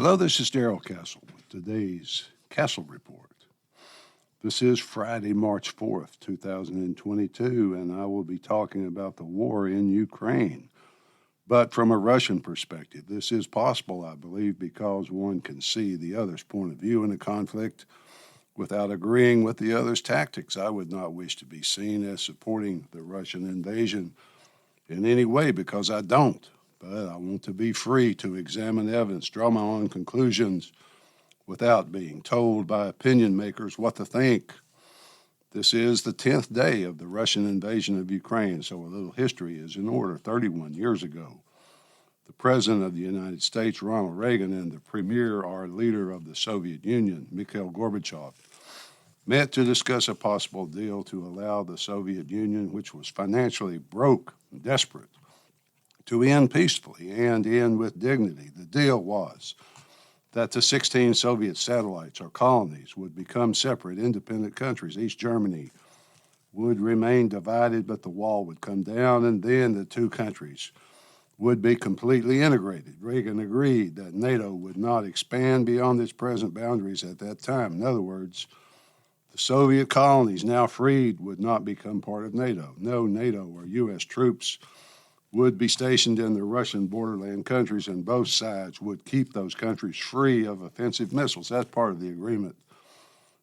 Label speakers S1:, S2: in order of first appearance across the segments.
S1: Hello, this is Darrell Castle with today's Castle Report. This is Friday, March 4th, 2022, and I will be talking about the war in Ukraine. But from a Russian perspective, this is possible, I believe, because one can see the other's point of view in a conflict without agreeing with the other's tactics. I would not wish to be seen as supporting the Russian invasion in any way because I don't. But I want to be free to examine evidence, draw my own conclusions without being told by opinion makers what to think. This is the 10th day of the Russian invasion of Ukraine, so a little history is in order. 31 years ago, the President of the United States, Ronald Reagan, and the Premier, our leader of the Soviet Union, Mikhail Gorbachev, met to discuss a possible deal to allow the Soviet Union, which was financially broke and desperate, to end peacefully and end with dignity. The deal was that the 16 Soviet satellites or colonies would become separate, independent countries. East Germany would remain divided, but the wall would come down, and then the two countries would be completely integrated. Reagan agreed that NATO would not expand beyond its present boundaries at that time. In other words, the Soviet colonies, now freed, would not become part of NATO. No NATO or U.S. troops would be stationed in the Russian borderland countries, and both sides would keep those countries free of offensive missiles. That part of the agreement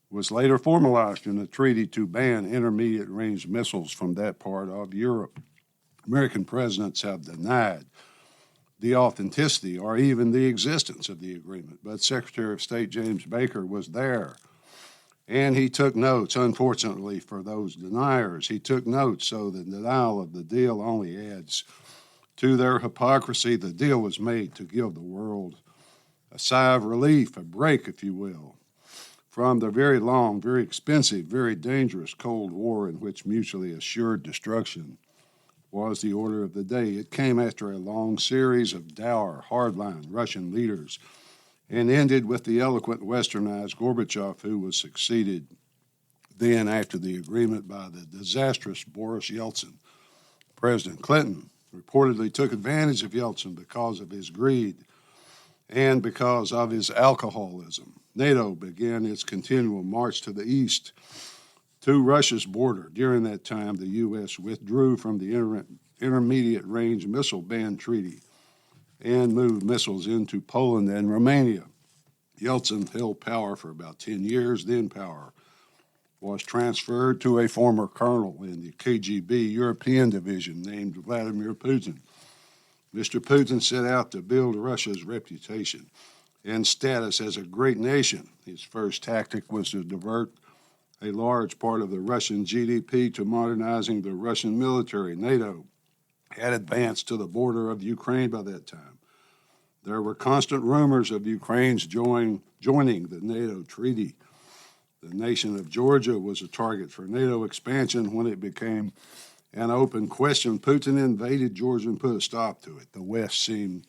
S1: was later formalized in a treaty to ban intermediate-range missiles from that part of Europe. American presidents have denied the authenticity or even the existence of the agreement, but Secretary of State James Baker was there, and he took notes. Unfortunately for those deniers, he took notes, so the denial of the deal only adds to their hypocrisy. The deal was made to give the world a sigh of relief, a break, if you will, from the very long, very expensive, very dangerous Cold War in which mutually assured destruction was the order of the day. It came after a long series of dour, hardline Russian leaders and ended with the eloquent westernized Gorbachev, who was succeeded then after the agreement by the disastrous Boris Yeltsin. President Clinton reportedly took advantage of Yeltsin because of his greed and because of his alcoholism. NATO began its continual march to the east to Russia's border. During that time, the U.S. withdrew from the Intermediate Range Missile Ban Treaty and moved missiles into Poland and Romania. Yeltsin held power for about 10 years, then power was transferred to a former colonel in the KGB European Division named Vladimir Putin. Mr. Putin set out to build Russia's reputation and status as a great nation. His first tactic was to divert a large part of the Russian GDP to modernizing the Russian military. NATO had advanced to the border of Ukraine by that time. There were constant rumors of Ukraine's joining the NATO treaty. The nation of Georgia was a target for NATO expansion. When it became an open question, Putin invaded Georgia and put a stop to it. The West seemed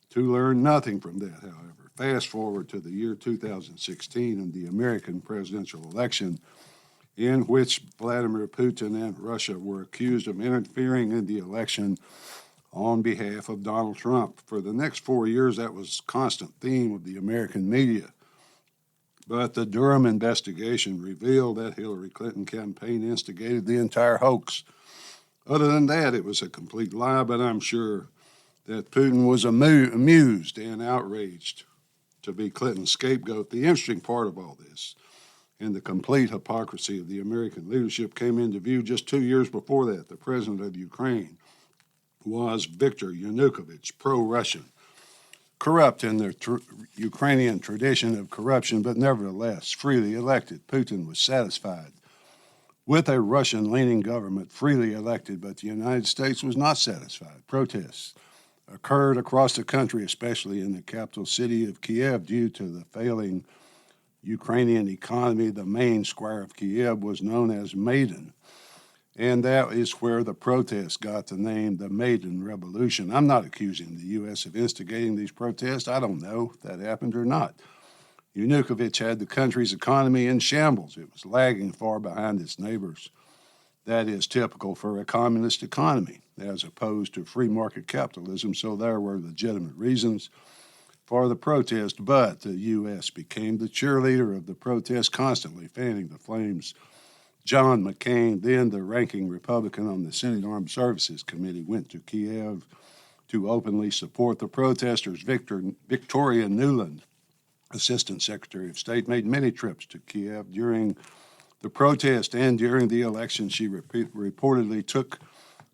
S1: to learn nothing from that, however. Fast forward to the year 2016 and the American presidential election, in which Vladimir Putin and Russia were accused of interfering in the election on behalf of Donald Trump. For the next 4 years, that was a constant theme of the American media. But the Durham investigation revealed that Hillary Clinton campaign instigated the entire hoax. Other than that, it was a complete lie, but I'm sure that Putin was amused and outraged to be Clinton's scapegoat. The interesting part of all this and the complete hypocrisy of the American leadership came into view just 2 years before that. The president of Ukraine was Viktor Yanukovych, pro-Russian, corrupt in the Ukrainian tradition of corruption, but nevertheless freely elected. Putin was satisfied with a Russian-leaning government freely elected, but the United States was not satisfied. Protests occurred across the country, especially in the capital city of Kiev, due to the failing Ukrainian economy. The main square of Kiev was known as Maidan, and that is where the protests got the name the Maidan Revolution. I'm not accusing the U.S. of instigating these protests. I don't know if that happened or not. Yanukovych had the country's economy in shambles. It was lagging far behind its neighbors. That is typical for a communist economy, as opposed to free market capitalism, so there were legitimate reasons for the protest, but the U.S. became the cheerleader of the protest, constantly fanning the flames. John McCain, then the ranking Republican on the Senate Armed Services Committee, went to Kiev to openly support the protesters. Victoria Nuland, Assistant Secretary of State, made many trips to Kiev during the protest and during the election. She reportedly took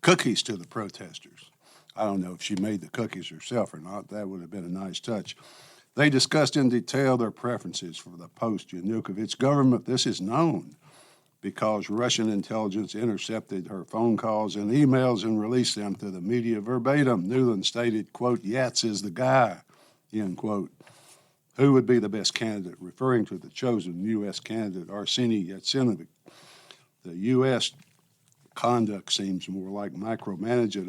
S1: cookies to the protesters. I don't know if she made the cookies herself or not. That would have been a nice touch. They discussed in detail their preferences for the post-Yanukovych government. This is known because Russian intelligence intercepted her phone calls and emails and released them to the media verbatim. Nuland stated, quote, "Yats is the guy," end quote. Who would be the best candidate? Referring to the chosen U.S. candidate, Arseniy Yatsenyuk. The U.S. conduct seems more like micromanagement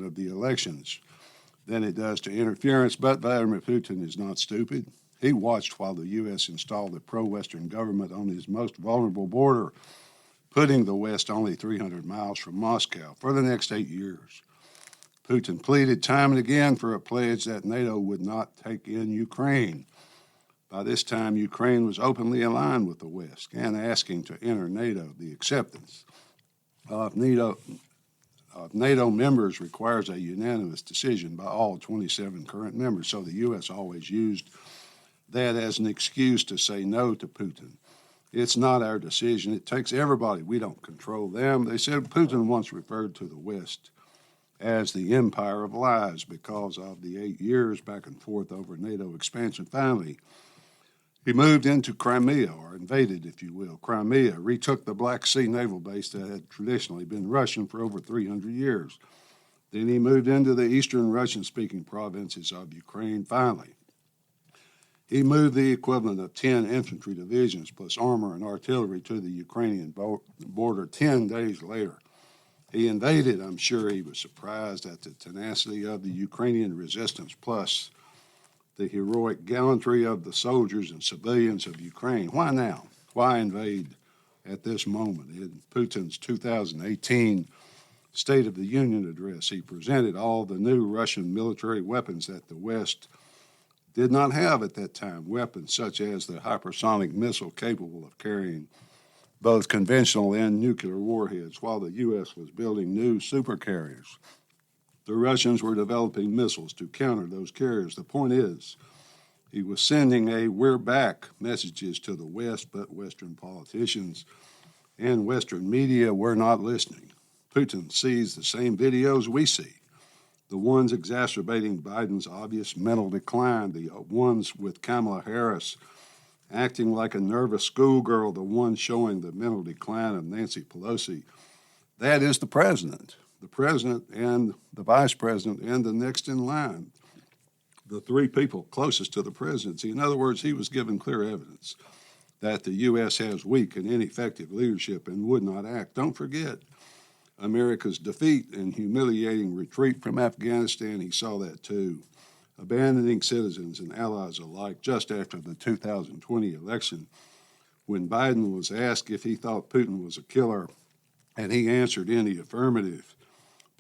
S1: of the elections than it does to interference, but Vladimir Putin is not stupid. He watched while the U.S. installed a pro-Western government on his most vulnerable border, putting the West only 300 miles from Moscow for the next 8 years. Putin pleaded time and again for a pledge that NATO would not take in Ukraine. By this time, Ukraine was openly aligned with the West and asking to enter NATO. The acceptance of NATO members requires a unanimous decision by all 27 current members, so the U.S. always used that as an excuse to say no to Putin. It's not our decision. It takes everybody. We don't control them. They said Putin once referred to the West as the empire of lies because of the 8 years back and forth over NATO expansion. Finally, he moved into Crimea, or invaded, if you will, Crimea, retook the Black Sea naval base that had traditionally been Russian for over 300 years. Then he moved into the eastern Russian-speaking provinces of Ukraine. Finally, he moved the equivalent of 10 infantry divisions plus armor and artillery to the Ukrainian border 10 days later. He invaded. I'm sure he was surprised at the tenacity of the Ukrainian resistance, plus the heroic gallantry of the soldiers and civilians of Ukraine. Why now? Why invade at this moment? In Putin's 2018 State of the Union address, he presented all the new Russian military weapons that the West did not have at that time, weapons such as the hypersonic missile capable of carrying both conventional and nuclear warheads, while the U.S. was building new supercarriers. The Russians were developing missiles to counter those carriers. The point is, he was sending a "we're back" messages to the West, but Western politicians and Western media were not listening. Putin sees the same videos we see, the ones exacerbating Biden's obvious mental decline, the ones with Kamala Harris acting like a nervous schoolgirl, the ones showing the mental decline of Nancy Pelosi. That is the president and the vice president and the next in line, the three people closest to the presidency. In other words, he was given clear evidence that the U.S. has weak and ineffective leadership and would not act. Don't forget America's defeat and humiliating retreat from Afghanistan. He saw that too, abandoning citizens and allies alike just after the 2020 election, when Biden was asked if he thought Putin was a killer, and he answered in the affirmative.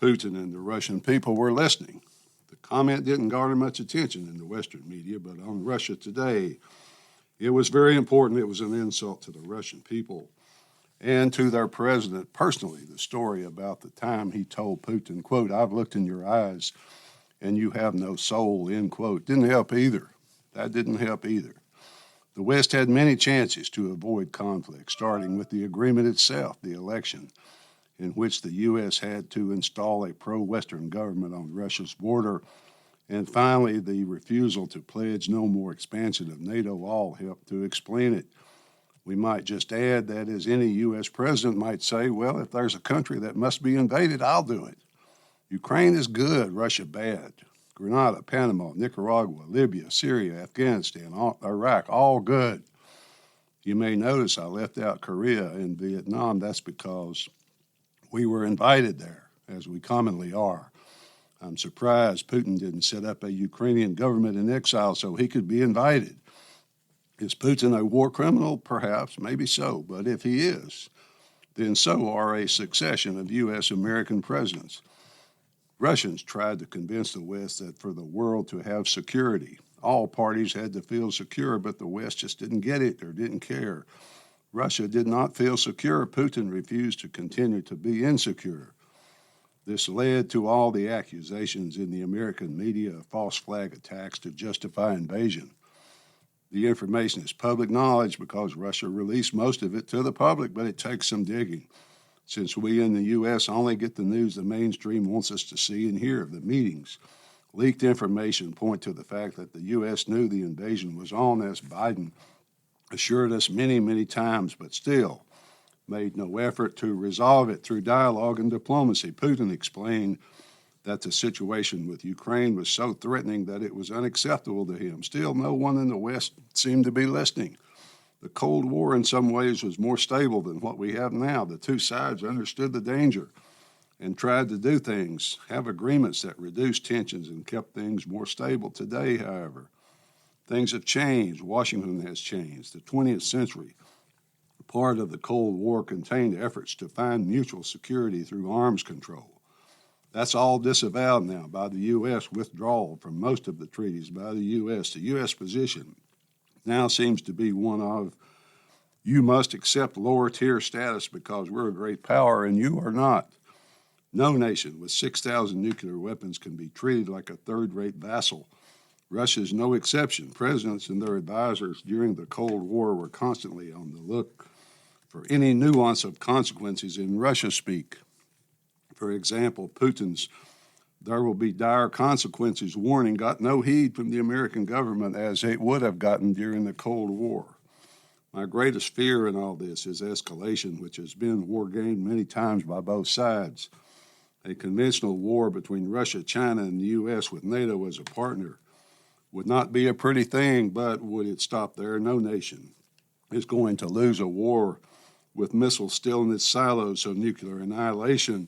S1: Putin and the Russian people were listening. The comment didn't garner much attention in the Western media, but on Russia Today, it was very important. It was an insult to the Russian people and to their president personally. The story about the time he told Putin, quote, "I've looked in your eyes and you have no soul," end quote, didn't help either. That didn't help either. The West had many chances to avoid conflict, starting with the agreement itself, the election, in which the U.S. had to install a pro-Western government on Russia's border, and finally the refusal to pledge no more expansion of NATO all helped to explain it. We might just add that, as any U.S. president might say, well, if there's a country that must be invaded, I'll do it. Ukraine is good, Russia bad. Grenada, Panama, Nicaragua, Libya, Syria, Afghanistan, Iraq, all good. You may notice I left out Korea and Vietnam. That's because we were invited there, as we commonly are. I'm surprised Putin didn't set up a Ukrainian government in exile so he could be invited. Is Putin a war criminal? Perhaps, maybe so. But if he is, then so are a succession of U.S. American presidents. Russians tried to convince the West that for the world to have security, all parties had to feel secure, but the West just didn't get it or didn't care. Russia did not feel secure. Putin refused to continue to be insecure. This led to all the accusations in the American media of false flag attacks to justify invasion. The information is public knowledge because Russia released most of it to the public, but it takes some digging. Since we in the U.S. only get the news the mainstream wants us to see and hear, the meetings, leaked information point to the fact that the U.S. knew the invasion was on, as Biden assured us many, many times, but still made no effort to resolve it through dialogue and diplomacy. Putin explained that the situation with Ukraine was so threatening that it was unacceptable to him. Still, no one in the West seemed to be listening. The Cold War in some ways was more stable than what we have now. The two sides understood the danger and tried to do things, have agreements that reduced tensions and kept things more stable. Today, however, things have changed. Washington has changed. The 20th century, part of the Cold War, contained efforts to find mutual security through arms control. That's all disavowed now by the U.S. withdrawal from most of the treaties by the U.S. The U.S. position now seems to be one of, you must accept lower tier status because we're a great power and you are not. No nation with 6,000 nuclear weapons can be treated like a third-rate vassal. Russia is no exception. Presidents and their advisors during the Cold War were constantly on the look for any nuance of consequences in Russia speak. For example, Putin's "there will be dire consequences" warning got no heed from the American government as it would have gotten during the Cold War. My greatest fear in all this is escalation, which has been war-gamed many times by both sides. A conventional war between Russia, China, and the U.S. with NATO as a partner would not be a pretty thing, but would it stop there? No nation is going to lose a war with missiles still in its silos, so nuclear annihilation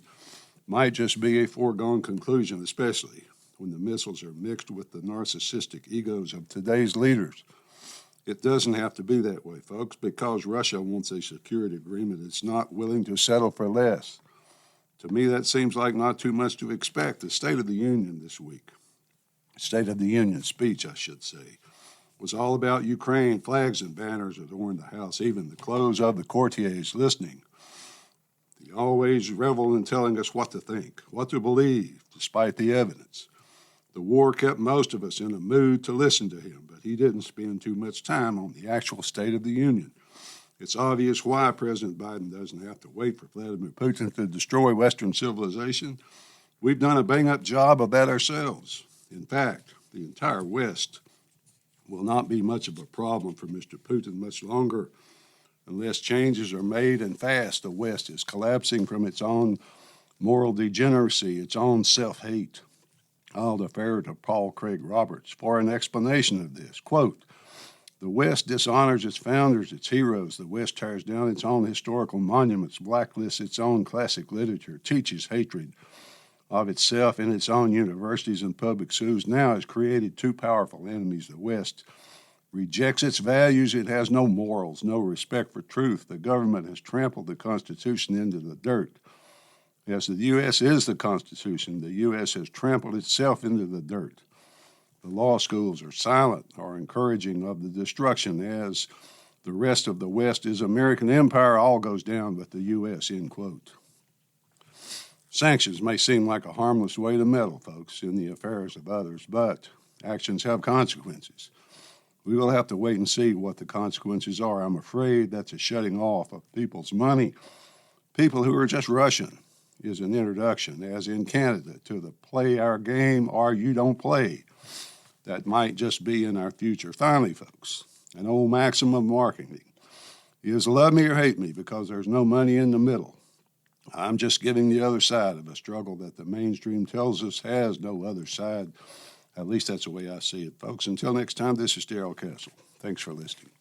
S1: might just be a foregone conclusion, especially when the missiles are mixed with the narcissistic egos of today's leaders. It doesn't have to be that way, folks, because Russia wants a security agreement. It's not willing to settle for less. To me, that seems like not too much to expect. The State of the Union this week, State of the Union speech, I should say, was all about Ukraine. Flags and banners adorned the House, even the clothes of the courtiers listening. They always revel in telling us what to think, what to believe, despite the evidence. The war kept most of us in a mood to listen to him, but he didn't spend too much time on the actual State of the Union. It's obvious why President Biden doesn't have to wait for Vladimir Putin to destroy Western civilization. We've done a bang-up job of that ourselves. In fact, the entire West will not be much of a problem for Mr. Putin much longer unless changes are made and fast. The West is collapsing from its own moral degeneracy, its own self-hate. I'll defer to Paul Craig Roberts for an explanation of this. Quote, "The West dishonors its founders, its heroes. The West tears down its own historical monuments, blacklists its own classic literature, teaches hatred of itself in its own universities and public schools. Now has created two powerful enemies. The West rejects its values. It has no morals, no respect for truth. The government has trampled the Constitution into the dirt. Yes, the U.S. is the Constitution. The U.S. has trampled itself into the dirt. The law schools are silent or encouraging of the destruction as the rest of the West is American empire. All goes down but the U.S., end quote. Sanctions may seem like a harmless way to meddle, folks, in the affairs of others, but actions have consequences. We will have to wait and see what the consequences are. I'm afraid that's a shutting off of people's money. People who are just Russian is an introduction, as in Canada, to the play our game or you don't play. That might just be in our future. Finally, folks, an old maxim of marketing is love me or hate me because there's no money in the middle. I'm just giving the other side of a struggle that the mainstream tells us has no other side. At least that's the way I see it, folks. Until next time, this is Darrell Castle. Thanks for listening.